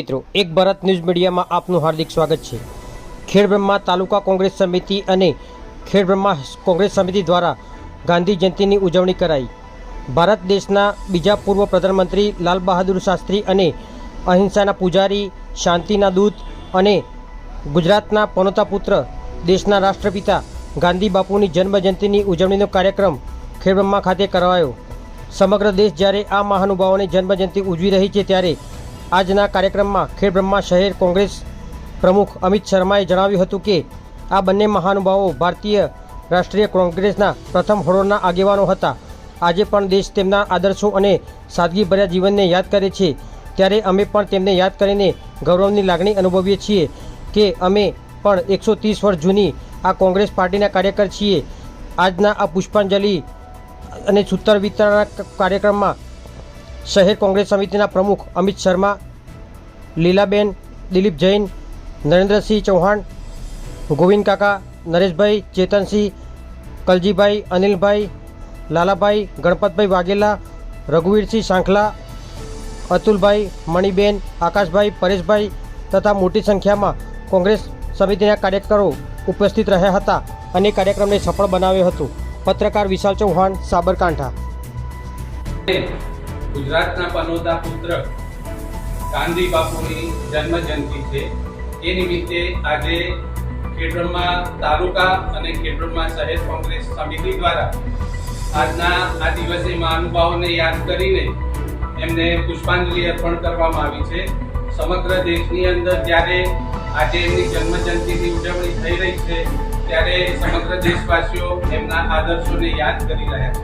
મિત્રો, એક ભારત ન્યૂઝ મીડિયામાં આપનું હાર્દિક સ્વાગત છે। ખેડબ્રહ્મા તાલુકા કોંગ્રેસ સમિતિ અને ખેડબ્રહ્મા કોંગ્રેસ સમિતિ દ્વારા ગાંધી જયંતિની ઉજવણી કરાઈ। ભારત દેશના બીજા પૂર્વ પ્રધાનમંત્રી લાલ બહાદુર શાસ્ત્રી અને અહિંસાના પૂજારી, શાંતિના દૂત અને ગુજરાતના પનોતા પુત્ર, દેશના રાષ્ટ્રપિતા ગાંધી બાપુની જન્મજયંતિની ઉજવણીનો કાર્યક્રમ ખેડબ્રહ્મા ખાતે કરાયો। સમગ્ર દેશ જ્યારે આ મહાનુભાવોની જન્મજયંતિ ઉજવી રહી છે ત્યારે આજના કાર્યક્રમમાં ખેડબ્રહ્મા શહેર કોંગ્રેસ પ્રમુખ અમિત શર્માએ જણાવ્યું હતું કે આ બંને મહાનુભાવો ભારતીય રાષ્ટ્રીય કોંગ્રેસના પ્રથમ હરોળના આગેવાનો હતા। આજે પણ દેશ તેમના આદર્શો અને સાદગીભર્યા જીવનને યાદ કરે છે, ત્યારે અમે પણ તેમને યાદ કરીને ગૌરવની લાગણી અનુભવીએ છીએ કે અમે પણ 130 વર્ષ જૂની આ કોંગ્રેસ પાર્ટીના કાર્યકર છીએ। આજના આ પુષ્પાંજલિ અને સૂત્ર વિતરણ કાર્યક્રમમાં શહેર કોંગ્રેસ સમિતિના પ્રમુખ અમિત શર્મા, લીલાબેન, દિલીપ જૈન, નરેન્દ્રસિંહ ચૌહાણ, ગોવિંદ કાકા, નરેશભાઈ, ચેતનસિંહ, કલજીભાઈ, અનિલભાઈ, લાલાભાઈ, ગણપતભાઈ વાઘેલા, રઘુવીરસિંહ સાંખલા, અતુલભાઈ, મણિબેન, આકાશભાઈ, પરેશભાઈ તથા મોટી સંખ્યામાં કોંગ્રેસ સમિતિના કાર્યકરો ઉપસ્થિત રહ્યા હતા અને કાર્યક્રમને સફળ બનાવ્યો હતો। પત્રકાર વિશાલ ચૌહાણ, સાબરકાંઠા। ગુજરાતના પનોતા પુત્ર ગાંધી બાપુની જન્મજયંતિ છે, એ નિમિત્તે આજે ખેડબ્રહ્મા તાલુકા અને ખેડબ્રહ્મા શહેર કોંગ્રેસ સમિતિ દ્વારા આજના આ દિવસે મહાનુભાવોને યાદ કરીને એમને પુષ્પાંજલિ અર્પણ કરવામાં આવી છે। સમગ્ર દેશની અંદર જ્યારે આજે એમની જન્મજયંતિની ઉજવણી થઈ રહી છે ત્યારે સમગ્ર દેશવાસીઓ એમના આદર્શોને યાદ કરી રહ્યા છે।